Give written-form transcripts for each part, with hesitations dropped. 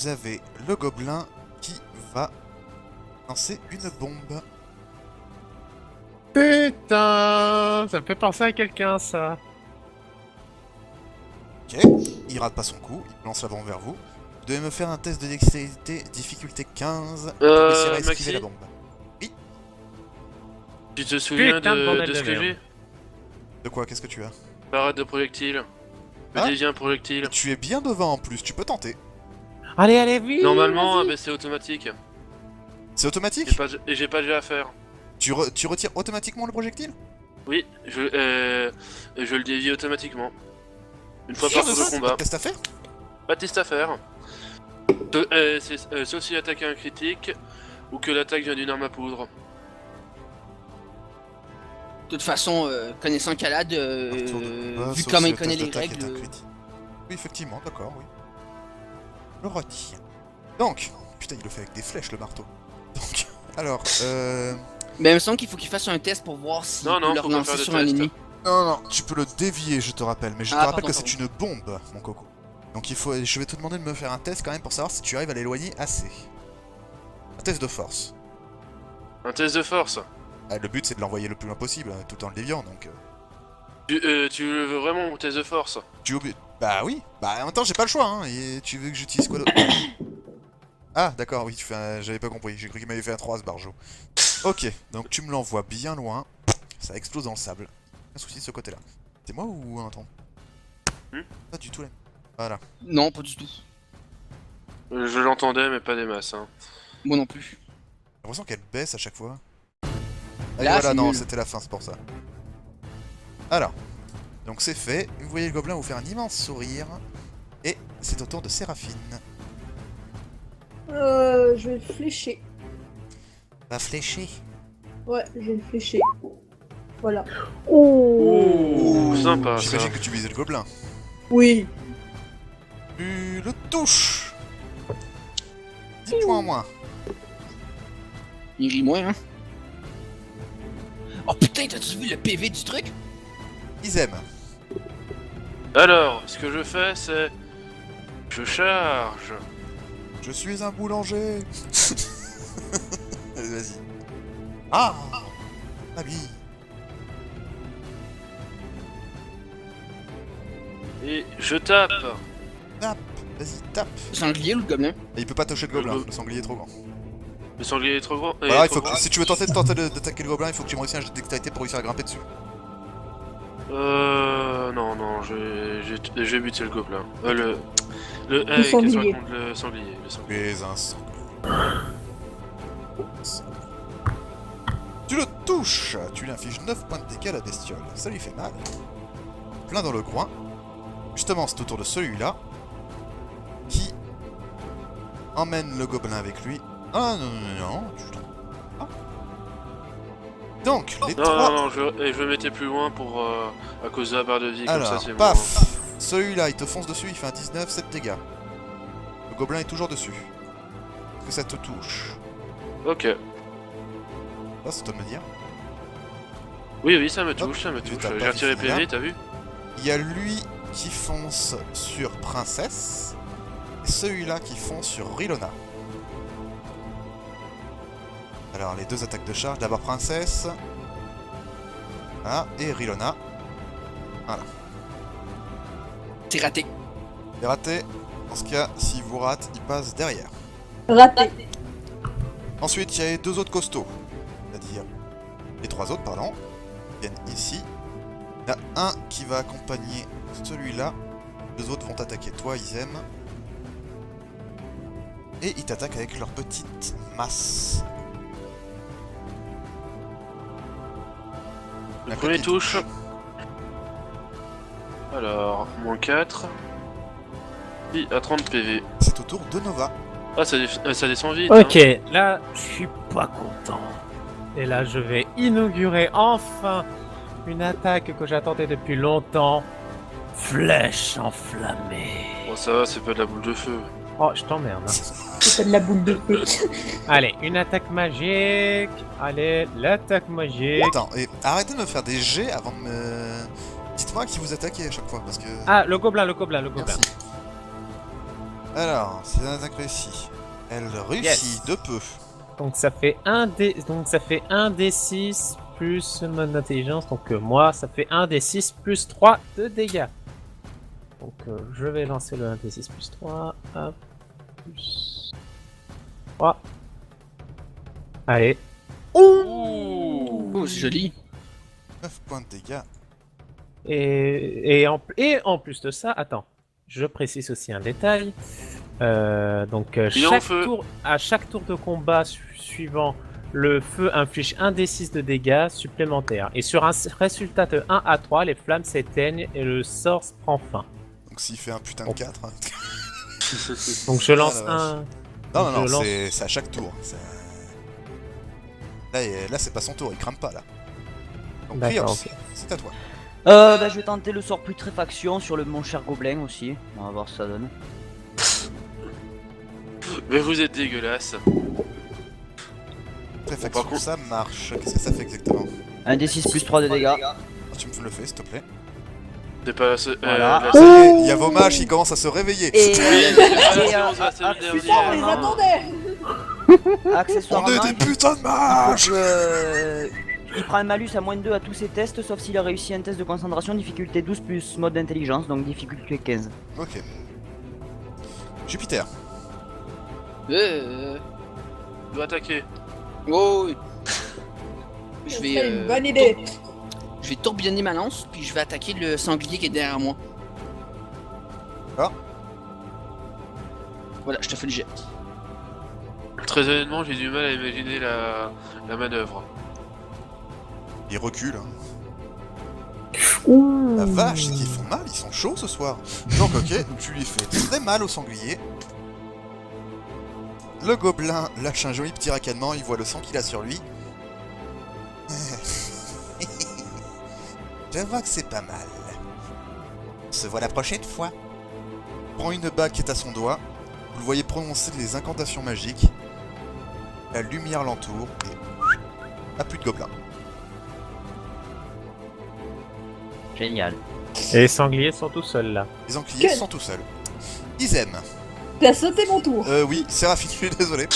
vous avez le gobelin qui va lancer une bombe. Putain, ça me fait penser à quelqu'un, ça. Ok, il rate pas son coup, il lance la bombe vers vous. Vous devez me faire un test de dextérité, difficulté 15, pour réussir à esquiver Maxi, la bombe. tu te souviens Putain de bordel de de ce que merde. j'ai? De quoi? Qu'est-ce que tu as? Parade de projectile. Je Ah. dévie un projectile. Tu es bien devant en plus, tu peux tenter. Allez, allez, vite. Normalement, vas-y. c'est automatique. C'est automatique? Et j'ai pas déjà à faire. Tu retires automatiquement le projectile? Oui, je le dévie automatiquement. Une fois Sûr par de tour ça? de C'est pas combat. de test à faire? Pas de test à faire. Sauf si l'attaque est un critique ou que l'attaque vient d'une arme à poudre. De toute façon, connaissant Calad, Par tour de combat, vu sauf comment si il le connaît test les d'attaque est un règles. critique. Oui, effectivement, d'accord, oui. Je le retiens. Donc, putain, il le fait avec des flèches, le marteau. Donc, alors, Mais il me semble qu'il faut qu'il fasse un test pour voir s'il Non, peut non, le faut pas relancer faire de sur un test. ennemi. Non, tu peux le dévier, je te rappelle. Mais je te Ah, rappelle pardon, que c'est une bombe, mon coco. Donc je vais te demander de me faire un test quand même pour savoir si tu arrives à l'éloigner assez. Un test de force. Un test de force. Ah, le but c'est de l'envoyer le plus loin possible, tout en le déviant, donc... Tu le veux vraiment mon test de force? Tu oublies... Bah oui. Bah en même temps j'ai pas le choix, hein. Et tu veux que j'utilise quoi d'autre? Ah d'accord, oui, tu fais un... J'avais pas compris, j'ai cru qu'il m'avait fait un 3 ce barjo. Ok, donc tu me l'envoies bien loin. Ça explose dans le sable. Un souci de ce côté-là. C'est moi ou un temps? Pas du tout là. Voilà. Non, pas du tout. Je l'entendais, mais pas des masses. Hein. Moi non plus. J'ai l'impression qu'elle baisse à chaque fois. Ah, Là, voilà, c'est non, nul. c'était la fin, c'est pour ça. Alors, donc c'est fait. Vous voyez le gobelin vous faire un immense sourire. Et c'est au tour de Séraphine. Je vais le flécher. Va flécher. Ouais, je vais le flécher. Voilà. Ouh, sympa ça. J'imagine que tu visais le gobelin. Oui. Tu le touches. 10 points en moins. Il rit moins, hein. Oh putain, t'as-tu vu le PV du truc? Ils aiment. Alors, ce que je fais, c'est... Je charge. Je suis un boulanger. Allez, vas-y. Ah Abi. Et je tape. Tape. Vas-y, tape. Le sanglier ou le gobelin? Et il peut pas toucher le gobelin, le sanglier est trop grand. Le sanglier est trop grand. Voilà, il faut que, si tu veux tenter d'attaquer le gobelin, il faut que tu me réussisses un jet de dextérité pour réussir à grimper dessus. Non, je vais buter le gobelin. Le sanglier. qu'est-ce que je raconte, le sanglier. Mais un sanglier. Tu le touches. Tu lui infliges 9 points de dégâts à la bestiole. Ça lui fait mal. Plein dans le groin. Justement, c'est au tour de celui-là qui emmène le gobelin avec lui. Ah non, tu te trompes. Ah. Donc, les trois... Non, je me mettais plus loin pour à cause de la barre de vie, comme ça Alors, c'est paf. Celui-là, il te fonce dessus, il fait un 19, 7 dégâts. Le gobelin est toujours dessus. Est-ce que ça te touche? bon. Ok. Ah, c'est à toi de me dire. Oui, ça me Hop, touche, ça me tu touche. t'as pas J'ai retiré fait là. PV, t'as vu? Il y a lui qui fonce sur Princesse. Et celui-là qui fonce sur Rilona. Alors, les deux attaques de charge. D'abord Princesse. Voilà, et Rilona. Voilà. C'est raté. C'est raté. Dans ce cas, s'il vous rate, il passe derrière. Raté. Ensuite, il y a les deux autres costauds. C'est-à-dire les trois autres, pardon. Qui viennent ici. Il y en a un qui va accompagner celui-là. Les autres vont attaquer toi, ils aiment. Et ils t'attaquent avec leur petite masse. Le La premier petite touche. Alors, moins 4. Puis à 30 PV. C'est au tour de Nova. Ah, ça descend vite. Ok, Hein. là, je suis pas content. Et là, je vais inaugurer enfin une attaque que j'attendais depuis longtemps. Flèche enflammée. Bon, ça va, c'est pas de la boule de feu. Oh, je t'emmerde. Hein. C'est pas de la boule de feu. Allez, une attaque magique. Allez, l'attaque magique. Attends, et arrêtez de me faire des jets avant de me... Dites-moi qui vous attaquez à chaque fois, parce que... Ah, le gobelin. Merci. Alors, c'est un attaque réussie. Elle réussit de peu. Donc ça fait 1d6 plus mode d'intelligence. Donc moi, ça fait 1d6 plus 3 de dégâts. Donc je vais lancer le 1d6 plus 3. Hop. Plus 3. Allez. Oh, c'est joli. 9 points de dégâts. Et en plus de ça, attends, je précise aussi un détail. Donc à chaque tour de combat suivant, le feu inflige 1d6 de dégâts supplémentaires. Et sur un résultat de 1 à 3, les flammes s'éteignent et le sort prend fin. Donc s'il fait un putain de 4. Hein. Donc je lance Ah, la vache. un... Non, c'est à chaque tour. Là, c'est pas son tour, il crame pas là. Donc D'accord, Criops, ok. c'est à toi. Bah, je vais tenter le sort putréfaction sur mon cher gobelin aussi. On va voir ce que ça donne. Mais vous êtes dégueulasse. Préfaction, par contre- ça marche. Qu'est-ce que ça fait exactement? Un D6 plus 3 de dégâts. Ah, tu me le fais, s'il te plaît. C'est pas Voilà. la Ça y est, il y a vos mages qui commencent à se réveiller. Et, Oui, c'est pas la et, séance de la semaine Putain, on les dernière. attendait. On accessoirement, est des putains de mages. il prend un malus à moins 2 à tous ses tests, sauf s'il a réussi un test de concentration, difficulté 12 plus mode d'intelligence, donc difficulté 15. Ok. Jupiter. Il doit attaquer. Oh, oui. Ce Je serait une vais, bonne idée. je vais tourbillonner ma lance, puis je vais attaquer le sanglier qui est derrière moi. Ah. Voilà, je te fais le jet. Très honnêtement, j'ai du mal à imaginer la manœuvre. Il recule. Hein. La vache, c'est qu'ils font mal, ils sont chauds ce soir. Donc ok, tu lui fais très mal au sanglier. Le gobelin lâche un joli petit ricanement, il voit le sang qu'il a sur lui. Je vois que c'est pas mal. On se voit la prochaine fois. Prend une bague qui est à son doigt. Vous le voyez prononcer les incantations magiques. La lumière l'entoure et... Ah, plus de gobelins. Génial. Et les sangliers sont tout seuls là. Les encriers Que- sont tout seuls. Ils aiment. T'as sauté mon tour. Oui, Séraphine, je suis désolé.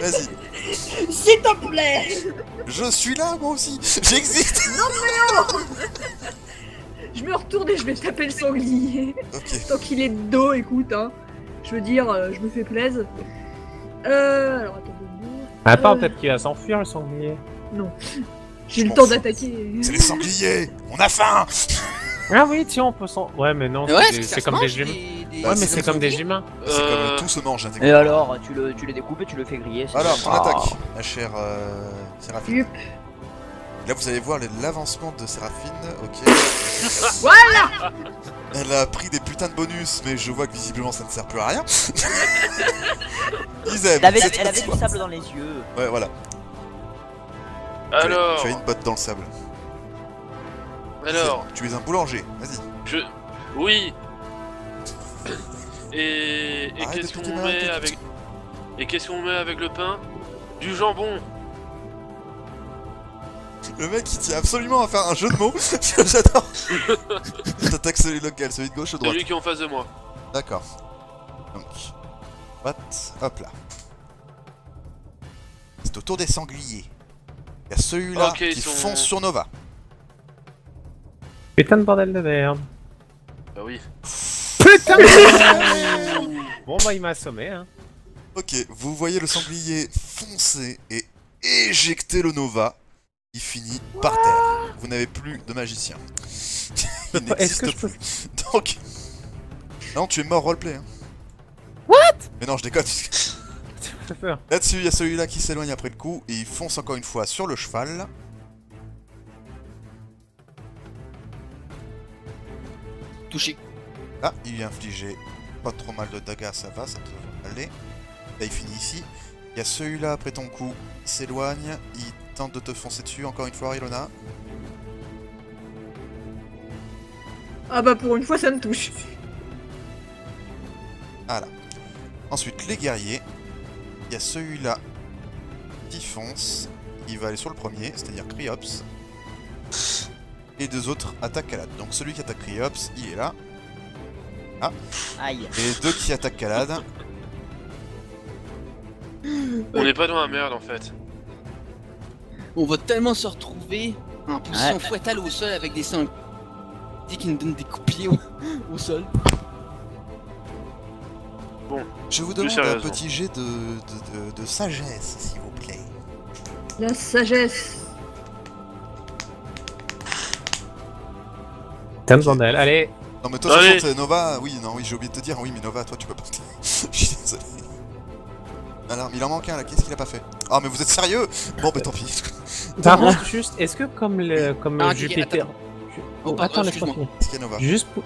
Vas-y. S'il te plaît. Je suis là, moi aussi. J'existe. Je me retourne et je vais taper le sanglier. Ok. Tant qu'il est de dos, écoute, hein. Je veux dire, je me fais plaisir. Alors, attends. Attends, Euh. peut-être qu'il va s'enfuir le sanglier. Non. J'ai Je le m'en temps fous. d'attaquer. C'est les sangliers. On a faim. Ah oui, tiens, on peut s'en... Ouais, mais non, Ouais, c'est comme des humains. Bah, Ouais, mais c'est c'est comme des sangliers. humains. C'est comme tout se mange. Et alors, tu les découpes et tu le fais griller. c'est Alors, bon. ton attaque, ma chère Séraphine. Yup. Là, vous allez voir l'avancement de Séraphine. Ok. Voilà. Elle a pris des putains de bonus, mais je vois que visiblement ça ne sert plus à rien. Ils aiment. Elle c'est avait très du sable dans les yeux. Ouais, voilà. Alors, Tu as une botte dans le sable. alors, Tu es un boulanger. Vas-y. oui. Et Arrête qu'est-ce de qu'on piquer ma met tête. avec... Et qu'est-ce qu'on met avec le pain? Du jambon. Le mec il tient absolument à faire un jeu de mots. J'adore. T'attaques celui local, celui de gauche ou de C'est droite. lui qui est en face de moi. D'accord. Donc, hop là. C'est au tour des sangliers. Il y a celui-là Ok, qui ils sont- fonce sur Nova. Putain de bordel de merde. Bah oui. Putain de... Bon bah il m'a assommé, hein. Ok, vous voyez le sanglier foncer et éjecter le Nova. Il finit par terre. Vous n'avez plus de magicien. Il Est-ce que n'existe je peux... plus. Donc... Non, tu es mort roleplay. Hein. What? Mais non, je déconne. J'ai peur. Là-dessus, il y a celui-là qui s'éloigne après le coup et il fonce encore une fois sur le cheval. Touché. Ah, il lui a infligé pas trop mal de dégâts, ça va, ça devrait aller. Là, il finit ici. Il y a celui-là après ton coup, il s'éloigne, il tente de te foncer dessus, encore une fois, Ilona. Ah bah pour une fois, ça me touche. Voilà. Ensuite, les guerriers. Il y a celui-là qui fonce, il va aller sur le premier, c'est-à-dire Criops. Et deux autres attaquent à la. Donc celui qui attaque Criops, il est là. Aïe. Et 2 qui attaquent Calade. On n'est pas dans la merde en fait. On va tellement se retrouver en position fouettale au sol avec des sangs qui nous donnent des coups de pied au sol. Je vous demande un petit jet de sagesse, s'il vous plaît. La sagesse. T'as besoin d'elle, allez. Non mais toi, de toute façon, Nova, oui, j'ai oublié de te dire, oui, mais Nova, toi, tu peux pas. Je suis désolé. Alors, il en manque un là, qu'est-ce qu'il a pas fait? Ah, mais vous êtes sérieux? Bon, bah tant pis. Par contre, juste, est-ce que comme Jupiter... Attends, laisse-moi finir. Qu'est-ce qu'il y a, Nova?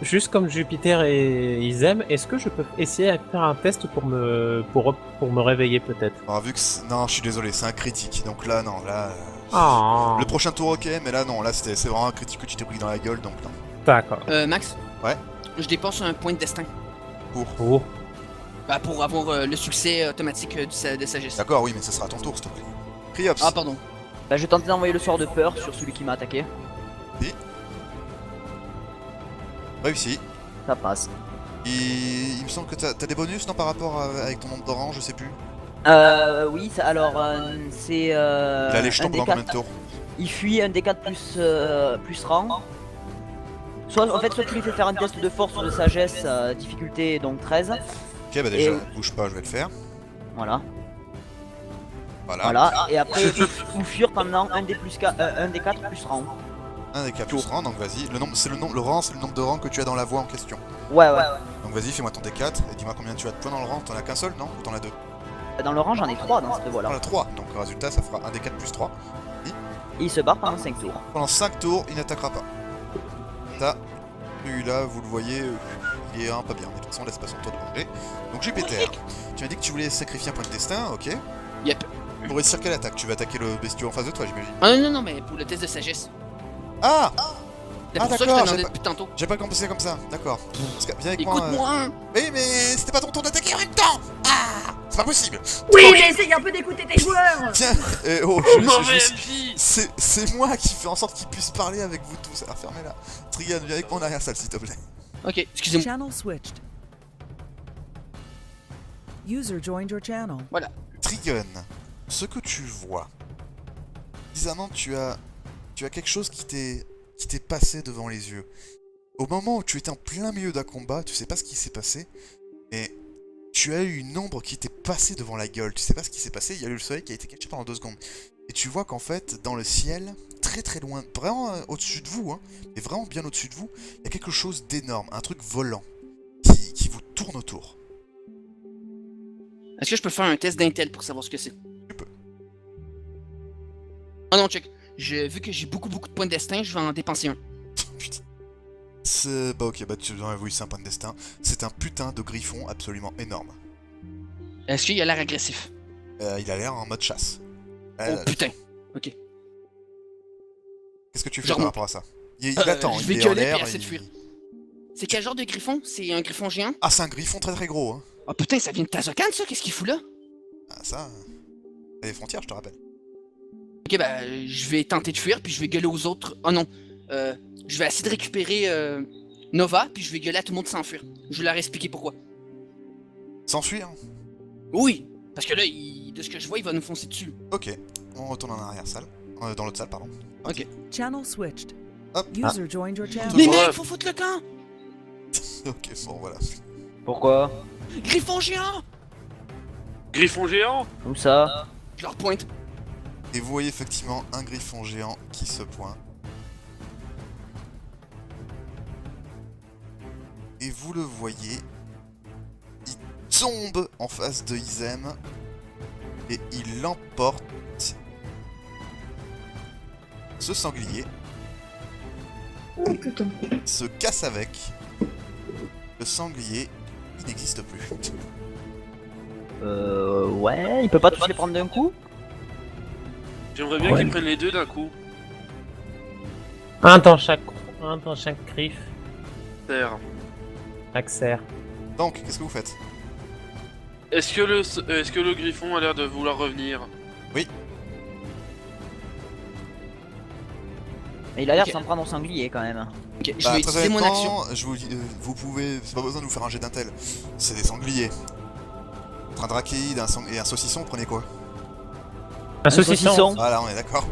Juste comme Jupiter et ils aiment, est-ce que je peux essayer de faire un test pour me réveiller peut-être? Alors, vu que non, je suis désolé, c'est un critique, donc là, non, là... Oh. Le prochain tour, ok, mais là, non, là, c'est vraiment un critique que tu t'es pris dans la gueule, donc non. D'accord. Max? Ouais? Je dépense un point de destin. Oh. Bah, pour avoir le succès automatique de sagesse. D'accord, oui, mais ça sera ton tour, s'il te plaît. Criops. Ah, pardon. Bah, je vais tenter d'envoyer le sort de peur sur celui qui m'a attaqué. Réussi. Ça passe. Il me semble que t'as des bonus, non, par rapport avec ton nombre d'orange, je sais plus. Oui, alors, c'est... Il a les jetons pendant combien de tours? Il fuit un D4 plus rang. Soit tu lui fais faire un test de force ou de sagesse, difficulté donc 13. Ok, bah déjà, bouge pas, je vais le faire. Voilà. Voilà. Et après, ou fuir pendant un D4 plus rang. Un des 4 plus rang, donc vas-y. Le rang, c'est le nombre de rangs que tu as dans la voie en question. Ouais. Donc vas-y, fais-moi ton D4 et dis-moi combien tu as de points dans le rang. T'en as qu'un seul, non? Ou t'en as 2? Dans le rang, j'en ai 3 dans cette voie-là. T'en as 3, donc le résultat, ça fera un D4 plus 3. Et il se barre pendant 5 tours. Pendant 5 tours, il n'attaquera pas. Ça, celui-là, vous le voyez, il est un pas bien. Mais de toute façon, laisse pas son tour de manger. Donc Jupiter, tu m'as dit que tu voulais sacrifier un point de destin, ok? Yep. Pour réussir quelle attaque? Tu vas attaquer le bestiau en face de toi, j'imagine. Ah non, mais pour le test de sagesse. Ah! C'est pour ça que je d'accord, te demandais depuis tantôt. J'ai pas compris comme ça, d'accord. Viens avec moi. Écoute-moi. Oui, mais c'était pas ton tour d'attaquer en même temps! Ah! C'est pas possible! Oui, mais essaye un peu d'écouter tes joueurs. Tiens, Mauvais MP. c'est moi qui fais en sorte qu'ils puissent parler avec vous tous. Alors fermez-la. Trigan, viens avec moi en arrière salle, s'il te plaît. Ok, excusez-moi. Channel switched. User joined your channel. Trigun, ce que tu vois, bizarrement, tu as quelque chose qui t'est passé devant les yeux. Au moment où tu étais en plein milieu d'un combat, tu sais pas ce qui s'est passé, mais tu as eu une ombre qui t'est passée devant la gueule. Tu sais pas ce qui s'est passé, il y a eu le soleil qui a été caché pendant 2 secondes. Et tu vois qu'en fait, dans le ciel, très très loin, vraiment au-dessus de vous, hein, mais vraiment bien au-dessus de vous, il y a quelque chose d'énorme, un truc volant, qui vous tourne autour. Est-ce que je peux faire un test d'intel pour savoir ce que c'est? Tu peux. Oh non, check. Vu que j'ai beaucoup de points de destin, je vais en dépenser un. Putain. Bah ok, bah oui, c'est un point de destin. C'est un putain de griffon absolument énorme. Est-ce qu'il a l'air agressif? Il a l'air en mode chasse. Oh putain. Ok. Qu'est-ce que tu fais Genre, par rapport à ça? Il attend, je vais il est en gueuler l'air. puis essayer de fuir. C'est quel genre de griffon? C'est un griffon géant? Ah, c'est un griffon très très gros, hein. Oh putain, ça vient de Tazokan ça? Qu'est-ce qu'il fout là? Ah, ça... C'est les frontières, je te rappelle. Ok, bah, je vais tenter de fuir, puis je vais gueuler aux autres. Oh non. Je vais essayer de récupérer Nova, puis je vais gueuler à tout le monde sans fuir. Je vais leur expliquer pourquoi. S'enfuir? Oui, parce que là, de ce que je vois, il va nous foncer dessus. Ok, on retourne en arrière-salle. Dans l'autre salle, pardon. Ok. Channel switched. Hop. User joined your channel. Mais Ouais. mec, faut foutre le camp! Ok, bon, voilà. Pourquoi? Griffon géant! Griffon géant. Où ça? Je leur pointe. Et vous voyez effectivement un griffon géant qui se pointe. Et vous le voyez, il tombe en face de Izem et il l'emporte. Ce sanglier Oh putain. se casse avec. Le sanglier, il n'existe plus. Ouais, il peut pas tous les prendre d'un coup? J'aimerais bien qu'ils prennent les deux d'un coup. Un dans chaque griffe, Terre. chaque serre. Donc, qu'est-ce que vous faites? Est-ce que le griffon a l'air de vouloir revenir? Et il a l'air Ok. de s'en prendre au sanglier quand même. Ok, je Bah, vais très utiliser mon action. honnêtement, je vous dis, vous pouvez. C'est pas besoin de vous faire un jet d'intel. C'est des sangliers. Entre un drakéide et un saucisson, vous prenez quoi? Un saucisson. Voilà, on est d'accord.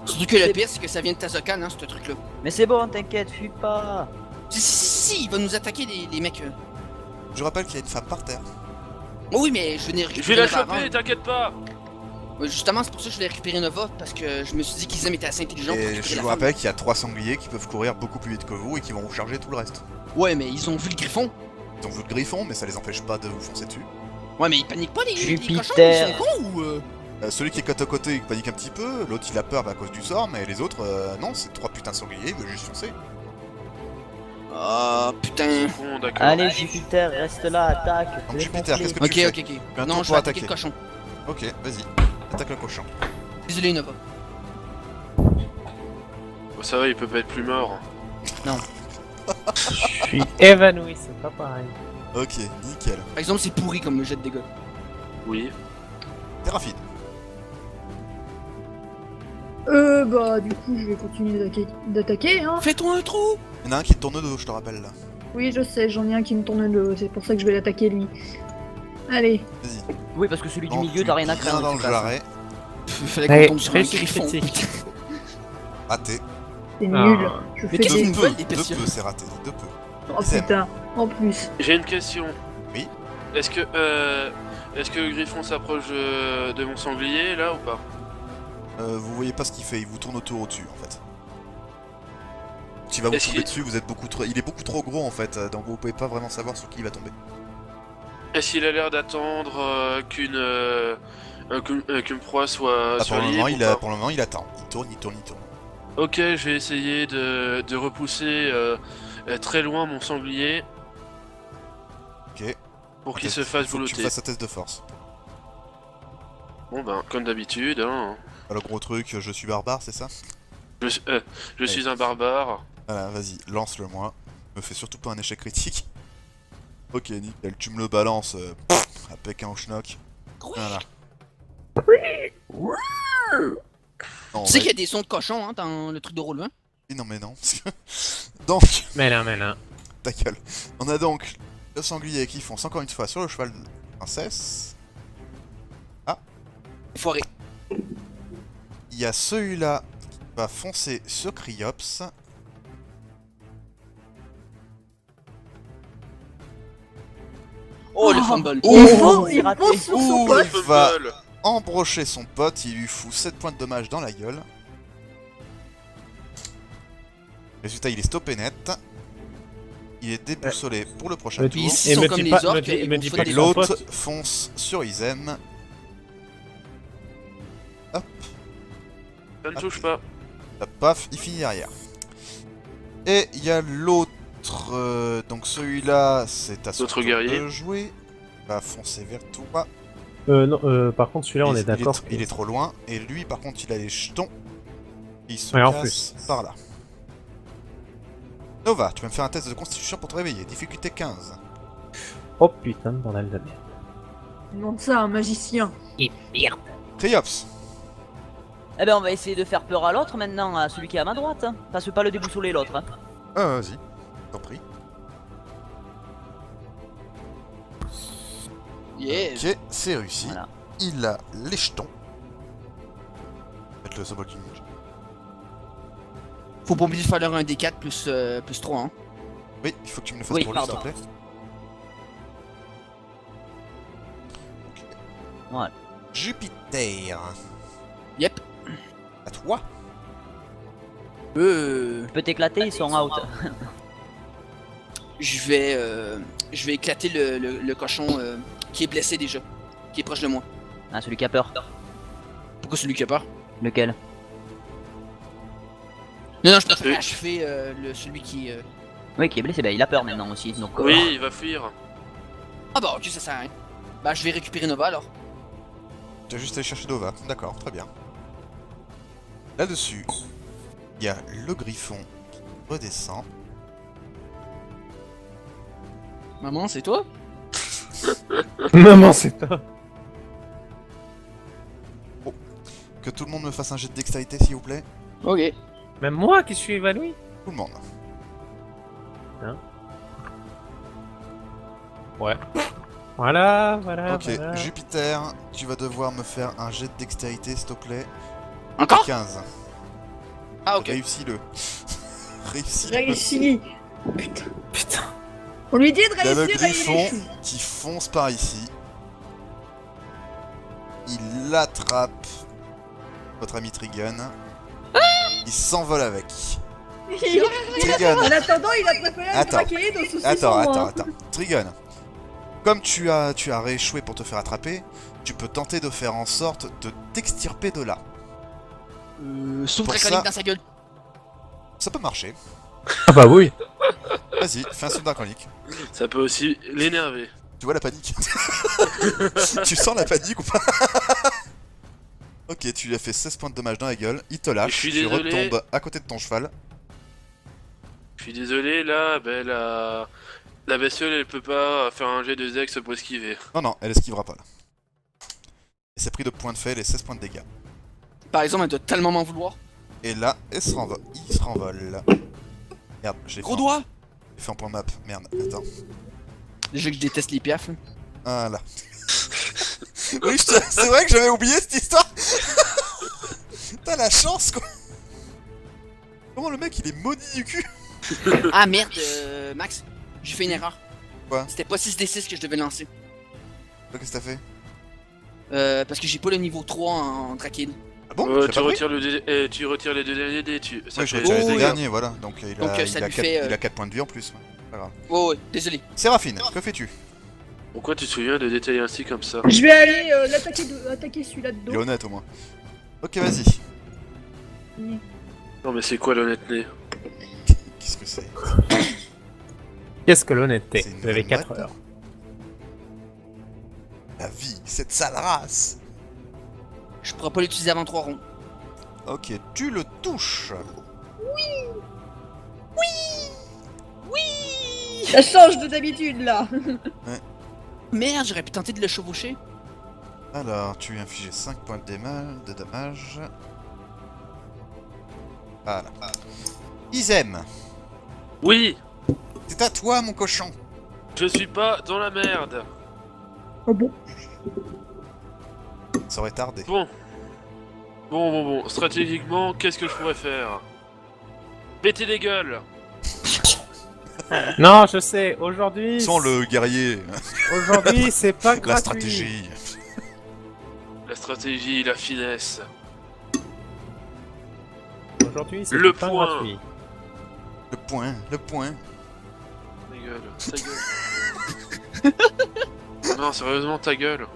Surtout que le pire, c'est que ça vient de Tazokan, hein, ce truc-là. Mais c'est bon, t'inquiète, fuis pas. Si, il va nous attaquer, les mecs. Je rappelle qu'il y a une femme par terre. Oh oui, mais je venais Je vais récupérer la Nova avant. choper, t'inquiète pas. Ouais, justement, c'est pour ça que je voulais récupérer Nova, parce que je me suis dit qu'ils étaient assez intelligents pour Et récupérer je la vous femme. rappelle qu'il y a 3 sangliers qui peuvent courir beaucoup plus vite que vous et qui vont vous charger tout le reste. Ouais, mais ils ont vu le griffon. Ils ont vu le griffon, mais ça les empêche pas de vous foncer dessus. Ouais, mais ils paniquent pas, les Jupiter. cochons, ils sont cons ou... Celui qui est côte à côté, il panique un petit peu, l'autre il a peur à cause du sort, mais les autres, non, c'est 3 putains de sangliers, ils veulent juste foncer. Ah, putain. Bon, d'accord. Allez, Jupiter, reste là, attaque. Donc fais Jupiter, qu'est-ce que Ok, tu fais? ok, ok. Un tour Non, je pour vais attaquer attaquer. le cochon. Ok, vas-y, attaque le cochon. Désolé, Nova. Oh, ça va, il peut pas être plus mort. Je suis évanoui, c'est pas pareil. Ok, nickel. Par exemple, c'est pourri comme jet de dégâts. Oui. T'es rapide. Bah, du coup, je vais continuer d'attaquer, hein. Fais-toi un trou. Il y en a un qui te tourne le dos, je te rappelle là. Oui, je sais, j'en ai un qui me tourne le dos, c'est pour ça que je vais l'attaquer lui. Allez. Vas-y. Oui, parce que celui du Non, milieu, tu t'as rien à mets craindre. bien dans de le toute façon. jarret. Fallait Allez, qu'on tombe sur un réussite griffon. critique. Raté. C'est Ah. nul. Je Mais fais qu'est-ce des... qu'ils De nous peu, veulent, des de bestioles? peu, c'est raté, de peu. Oh putain, en plus. J'ai une question. Oui. Est-ce que le griffon s'approche de mon sanglier là ou pas? Vous voyez pas ce qu'il fait, il vous tourne autour au-dessus en fait. S'il va vous Est-ce tomber qu'il- dessus, vous êtes beaucoup trop... il est beaucoup trop gros en fait, donc vous pouvez pas vraiment savoir sur qui il va tomber. Est-ce qu'il a l'air d'attendre qu'une proie soit Ah, sur pour, le libre moment, ou il pas? pour le moment il attend, il tourne, il tourne, il tourne. Ok, je vais essayer de repousser très loin mon sanglier Ok. pour qu'il se fasse Faut que tu boulotter. fasses un test de force. Bon ben, comme d'habitude, hein. Ah, le gros truc, je suis barbare, c'est ça? Je suis un barbare. Voilà, vas-y, lance-le moi. Me fais surtout pas un échec critique. Ok, nickel, tu me le balances, à Pékin au schnock. Voilà. Non, Tu sais qu'il y a des sons de cochon, hein, dans le truc de rôle, hein? non mais non. Donc, Mais là. ta gueule. On a donc le sanglier qui fonce encore une fois sur le cheval de princesse. Foiré. Il y a celui-là qui va foncer sur Cryops. Oh, le fumble. Il Oh, faut, c'est il raté. faut sur son Ouh, pote. il va embrocher son pote, il lui fout 7 points de dommage dans la gueule. Résultat, il est stoppé net. Il est déboussolé pour le prochain Me tour. Puis dis- s'ils et sont me comme dis les pas- orques, me dis- ils me vont dis foutre pas des que balles. son L'autre pote- fonce sur Izem. Hop, Ça ne touche pas. hop, paf, il finit derrière. Et il y a l'autre, donc celui-là, c'est à son L'autre tour guerrier. de jouer. Il va foncer vers toi. Non, par contre, celui-là, on est d'accord. Il est trop loin. Et lui, par contre, il a les jetons. Il se Ouais, en casse par là. Nova, tu vas me faire un test de constitution pour te réveiller. Difficulté 15. Oh putain, bordel de merde. Demande ça à un magicien. Cryops. Eh ben, on va essayer de faire peur à l'autre maintenant, à celui qui est à ma droite. Hein. Parce que pas le déboussoler l'autre. Hein. Ah, vas-y. T'en prie. Yeah. Ok, c'est réussi. Voilà. Il a les jetons. Mettre le symbole du ninja. Faut pas oublier de faire leur 1 D4 plus 3, hein. Oui, il faut que tu me le fasses Oui, pour lui, s'il te pardon. plaît. Ok. Voilà. Jupiter. Yep. À toi. Tu peux t'éclater, ils sont out. Je vais éclater le cochon qui est blessé déjà, qui est proche de moi. Ah, celui qui a peur. Pourquoi celui qui a peur? Lequel? Non, je te ferai achever celui qui... Oui, qui est blessé, bah il a peur maintenant aussi. Donc, Oui, il va fuir. Ah bah ok, ça sert à rien. Bah je vais récupérer Nova alors. Tu as juste allé chercher Nova. D'accord, très bien. Là-dessus, il y a le griffon qui redescend. Maman, c'est toi? Maman, c'est toi. Que tout le monde me fasse un jet de dextérité, s'il vous plaît. Ok. Même moi qui suis évanoui. Tout le monde. Ouais. Voilà, voilà. Ok, voilà. Jupiter, tu vas devoir me faire un jet de dextérité, s'il te plaît. Encore 15. Ah, ok. Réussis-le. Réussis-le. Réussi. Putain. Putain. On lui dit de Il y a le réussir et il griffon échoue. qui fonce par ici. Il attrape votre ami Trigun. Il s'envole avec. Trigun. En attendant, il a préféré le Attends. traquer dans ce Attends. Trigun. Comme tu as rééchoué pour te faire attraper, tu peux tenter de faire en sorte de t'extirper de là. Souffle Pour draconique ça- dans sa gueule. Ça peut marcher. Ah bah oui. Vas-y, fais un souffle draconique. Ça peut aussi l'énerver. Tu vois la panique. Tu sens la panique ou pas? Ok, tu lui as fait 16 points de dommage dans la gueule. Il te lâche. Je suis Tu désolé. retombes à côté de ton cheval. Je suis désolé, là, ben la bestiole, elle peut pas faire un jet de Dex pour esquiver. Non, elle esquivera pas là. Et c'est pris de points de fait, les 16 points de dégâts. Par exemple, elle doit tellement m'en vouloir. Et là, il se renvole. Merde, j'ai Gros doigt. fait en point map. Merde, attends. Déjà que je déteste les piafs. Là. Voilà. Oui, c'est vrai que j'avais oublié cette histoire. T'as la chance quoi. Comment le mec il est maudit du cul? Ah merde, Max, j'ai fait une erreur. Quoi? C'était pas 6d6 que je devais lancer. Qu'est-ce que t'as fait? Parce que j'ai pas le niveau 3 en Drakid. Ah bon? Ouais, J'ai tu pas pris retires, tu retires les 2 derniers dés, ça Ouais, je fait- retire les Oh, deux oui. derniers, voilà. Donc il Donc, ça lui fait, il a 4 points de vie en plus. Ouais. Pas grave. Oh, ouais, désolé. Séraphine, que fais-tu? Pourquoi tu te souviens de détailler ainsi comme ça? Je vais aller attaquer celui-là de Il est dos. honnête au moins. Ok, vas-y. Non mais c'est quoi l'honnêteté? Qu'est-ce que c'est? Qu'est-ce que l'honnêteté? C'est une Vous avez bonne 4 note. heures. La vie, cette sale race. Je pourrais pas l'utiliser avant 3 ronds. Ok, tu le touches. Ça change de d'habitude là. Merde, j'aurais pu tenter de le chevaucher. Alors, tu lui as infligé 5 points de dommage. Voilà. Isem, Oui! c'est à toi mon cochon. Je suis pas dans la merde! Oh bon. Ça aurait tardé. Bon. Stratégiquement, qu'est-ce que je pourrais faire? Péter des gueules! Non, je sais. Aujourd'hui. Sans le guerrier, Aujourd'hui, c'est pas gratuit. la stratégie. La stratégie, la finesse. Aujourd'hui, c'est Le pas point. gratuit. Le point. Ta gueule. Non, sérieusement, ta gueule.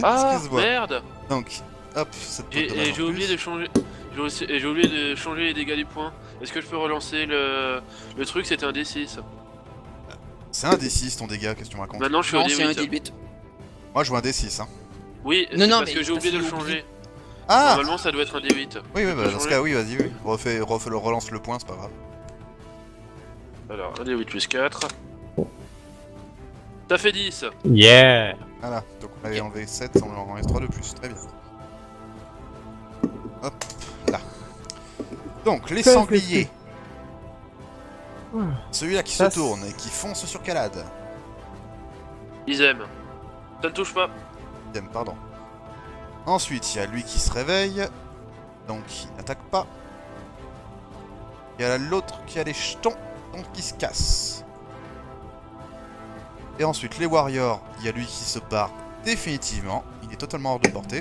Ah, Excuse-moi. merde! Donc, hop, cette pointe de Et dommage en j'ai oublié plus. de changer. J'ai oublié de changer les dégâts du point. Est-ce que je peux relancer le truc? C'était un D6. C'est un D6 ton dégât, qu'est-ce que tu me racontes? Maintenant je suis Non, au c'est un D8. D8. Moi je vois un D6 hein. Oui, Non, non, parce mais que j'ai parce oublié de que le j'ai oublié. changer. Ah Normalement ça doit être un D8. oui, bah, peux dans ce changer cas, oui, vas-y, oui. Relance le point, c'est pas grave. Alors, un D8 plus 4. Ça fait 10. Yeah. Voilà, donc on avait enlevé 7, on en reste 3 de plus, très bien. Hop, là. Donc, les Ça, sangliers. Hmm. Celui-là qui Ça, se tourne et qui fonce sur Calade. Ils aiment. Ça ne touche pas. Pardon. Ensuite, il y a lui qui se réveille. Donc, il n'attaque pas. Il y a l'autre qui a les jetons, donc qui se casse. Et ensuite, les warriors, il y a lui qui se barre définitivement. Il est totalement hors de portée.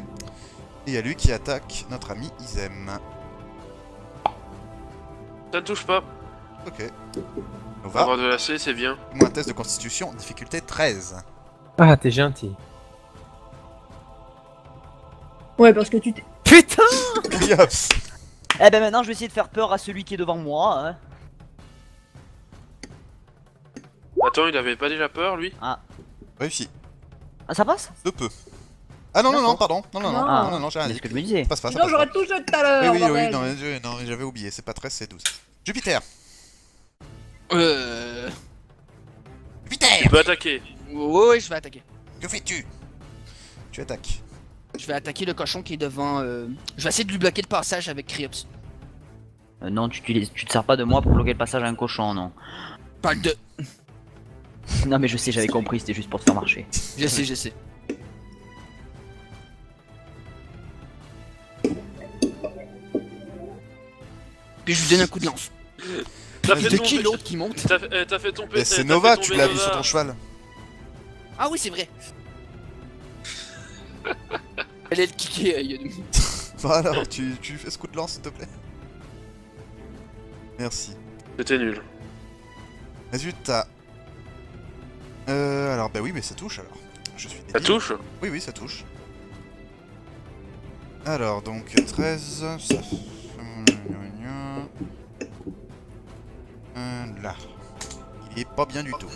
Et il y a lui qui attaque notre ami Isem. Ça ne touche pas. Ok. Nova, Avoir de l'AC, c'est bien. moi un test de constitution, difficulté 13. Ah, t'es gentil. Ouais, parce que tu t'es. Putain. Yops. Eh ben maintenant je vais essayer de faire peur à celui qui est devant moi. Hein. Attends, il avait pas déjà peur lui? Réussi. Ah ça passe? De peu. Ah non, non, non, D'accord. pardon. Non, non, non, Ah. non, non, non, j'ai rien C'est dit. ce que je me disais. Ça passe pas, ça Sinon, passe j'aurais pas. tout jeté tout à l'heure. Oui, oui, oui, bordel. non, j'avais oublié, c'est pas 13, c'est 12. Jupiter. Tu Jupiter. peux attaquer. Ouais, je vais attaquer. Que fais-tu? Tu attaques. Je vais attaquer le cochon qui est devant. Je vais essayer de lui bloquer le passage avec Criops. Non, tu te sers pas de moi pour bloquer le passage à un cochon, non. Parle de. Non, mais je sais, j'avais compris, c'était juste pour te faire marcher. Je sais. Puis je lui donne un coup de lance. T'as fait De tomber- qui l'autre qui monte? T'as fait tomber. Mais c'est t'as Nova, fait tu tomber l'as mis Nova. sur ton cheval. Ah oui, c'est vrai. Elle est le kicker, Yodu. Bah alors, tu fais ce coup de lance, s'il te plaît. Merci. C'était nul. Résultat. Alors, bah oui, mais ça touche alors. Je suis Ça débile. touche? Oui, ça touche. Alors, donc 13, ça fait... Là. Il est pas bien du tout.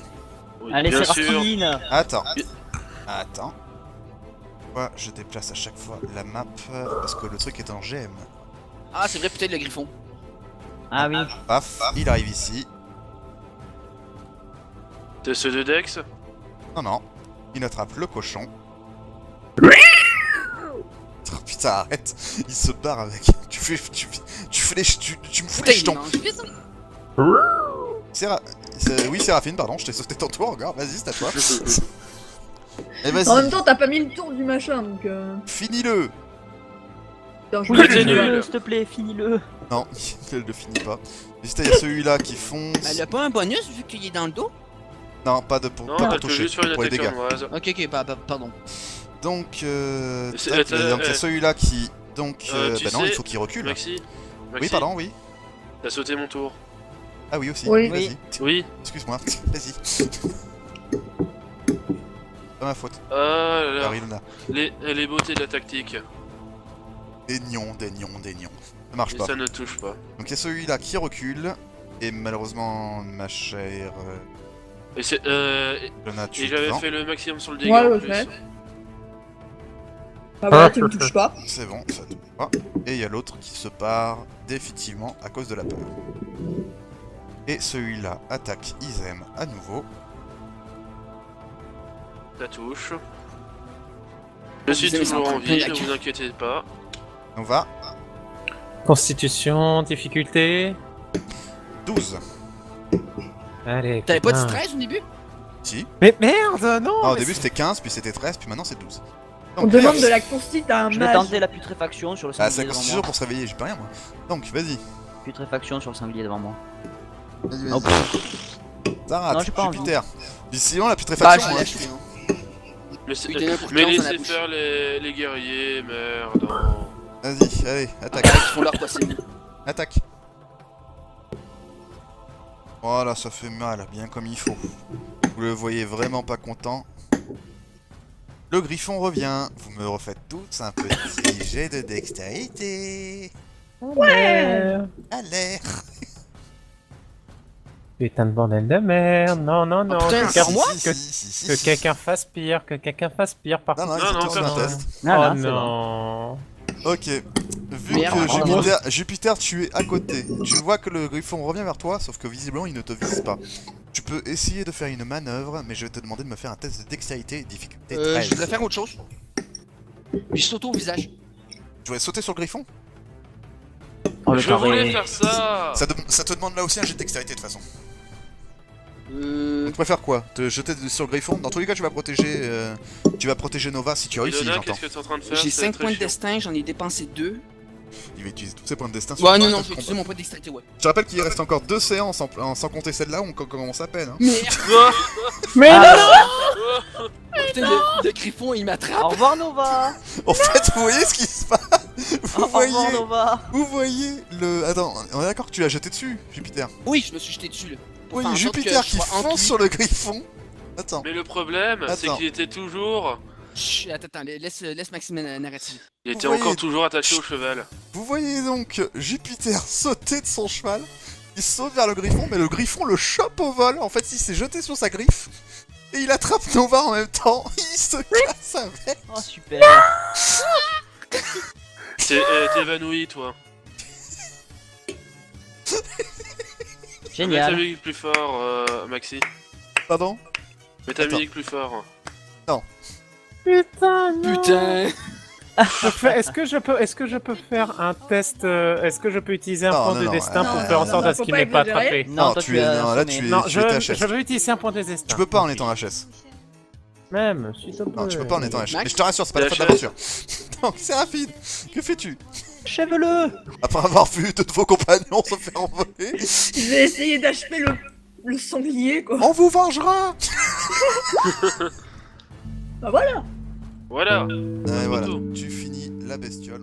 Oui, Allez, bien c'est sûr. Racine. Attends. Pourquoi je déplace à chaque fois la map? Parce que le truc est en GM. Ah, c'est vrai, peut-être le griffon. Ah oui. Paf, il arrive ici. T'es ceux de Dex? Non, il attrape le cochon. Oh putain, arrête. Il se barre avec. Tu me fais les jetons. Oui, Séraphine, pardon, je t'ai sauté ton tour encore. Vas-y, c'est à toi. Et En même vas-y, temps, t'as pas mis le tour du machin, donc finis-le. Putain, je Oui, me C'était dis, nul. finis-le, s'il te plaît, finis-le. Non, elle ne finit pas. Juste, il y a celui-là qui fonce. Elle a pas un bonus vu qu'il est dans le dos? Non, pas pour Non, elle peut toucher, juste faire une pour les attaque dégâts. sournoise. Ok, pardon. Donc, C'est- tac, donc il y a celui-là qui... Donc, tu bah non, il sais, faut qu'il recule. Maxi? Oui, pardon, oui. T'as sauté mon tour. Ah oui, aussi. Oui. Vas-y. Oui. Excuse-moi, vas-y. Pas ma faute. Ah là là. Arilna. Les beautés de la tactique. Des nions. Ça marche Et pas. ça ne touche pas. Donc il y a celui-là qui recule. Et malheureusement, ma chère Et c'est. Jonah, tu Et es j'avais devant. fait le maximum sur le Ouais, dégât en ouais, plus. fait. Ah voilà, tu me touches pas. C'est bon, ça touche pas. Et il y a l'autre qui se part définitivement à cause de la peur. Et celui-là attaque Izem à nouveau. Ça touche. Je suis Vous avez toujours ça, en vie, plein ne de vous inquiétez pas. Nova, Constitution, difficulté. 12. Allez. T'avais pas dit putain. 13 au début? Si. Mais merde, non. Non, au mais début c'est- c'était 15, puis c'était 13, puis maintenant c'est 12. On Donc, demande de la consti à un Je vais mage. tenter la putréfaction sur le Ah, sanglier c'est la devant constitution moi. pour se réveiller, j'ai pas rien moi. Donc, vas-y. Putréfaction sur le sanglier devant moi. Vas-y, Oh, Ça rate, Non, j'ai pas envie. Jupiter. Puis sinon, la Bah, putréfaction, je hein. l'ai acheté. Hein. Mais, Oui, donnez un coup de mais lance dans la laissez bouche. faire les guerriers, merde. non. Vas-y, allez, attaque. Ils font leur possible. Attaque. Voilà, ça fait mal, bien comme il faut. Vous le voyez vraiment pas content. Le griffon revient. Vous me refaites tous un petit jet de dextérité. Ouais. Allez. Putain de bordel de merde. Non, non, non. putain, que c'est quelqu'un- moi que quelqu'un fasse pire, que quelqu'un fasse pire par Non, non, Non, il non, faut faire un personne. test. Ah, là, Oh c'est bon. non. Ok. Vu Merde, que bravo. Jupiter, tu es à côté. Tu vois que le griffon revient vers toi, sauf que visiblement il ne te vise pas. Tu peux essayer de faire une manœuvre, mais je vais te demander de me faire un test de dextérité difficulté 13. Je voudrais faire autre chose. Puis je saute au visage. Tu vas sauter sur le griffon? Oh, le Je voulais carré. faire ça. Ça te demande là aussi un jet de dextérité de toute façon. Tu préfères quoi? Te jeter sur le griffon? Dans tous les cas, tu vas protéger Nova si tu réussis, Donna, j'entends. qu'est-ce que t'es en train de faire? J'ai C'est 5 très points de chiant. destin, j'en ai dépensé 2. Il va utiliser tous ses points de destin sur Ouais, le non, partage non, je vais combat. utiliser mon point de dextérité, ouais. Je te rappelle qu'il reste encore 2 séances sans compter celle-là où on commence à peine. Hein. Merde! Mais Ah, non. Putain, le griffon, il Au m'attrape! revoir Nova. En fait, vous voyez ce qui se passe? Au revoir Nova. Vous voyez le... Attends, on est d'accord que tu l'as jeté dessus, Jupiter? Oui, je me suis jeté dessus, là. Pour Oui, faire en sorte Jupiter que je qui sois entre fonce lui. sur le griffon. Attends. Mais le problème, c'est Attends. qu'il était toujours. Chut, attends, laisse Maxime narratif. Il était Vous encore voyez- toujours attaché au cheval. Vous voyez donc Jupiter sauter de son cheval. Il saute vers le griffon, mais le griffon le chope au vol. En fait, il s'est jeté sur sa griffe. Et il attrape Nova en même temps. Il se casse avec. Oh super. T'es évanoui, toi. Mets ta Génial. musique plus fort, Maxi. Pardon? Mets ta Attends. musique plus fort. Putain, non. Putain! Est-ce que je peux faire un test Est-ce que je peux utiliser un Non, point non, de non, destin non, pour non, faire en non, sorte non, à ce faut qu'il pas m'ait pas exagérer. attrapé? Non, toi, tu es là, assommé. tu es, Non, tu es HS. je veux utiliser un point de destin. Tu peux pas en étant HS. Même, s'il te plaît. Non, tu peux pas en étant HS. Max Mais je te rassure, c'est pas la La fin de l'aventure. Donc, Séraphine, que fais-tu? Achève-le. Après avoir vu deux de vos compagnons se faire envoler, Je vais essayer d'achever le sanglier, quoi. on vous vengera! Bah voilà. Voilà. Voilà, Photo. tu finis la bestiole.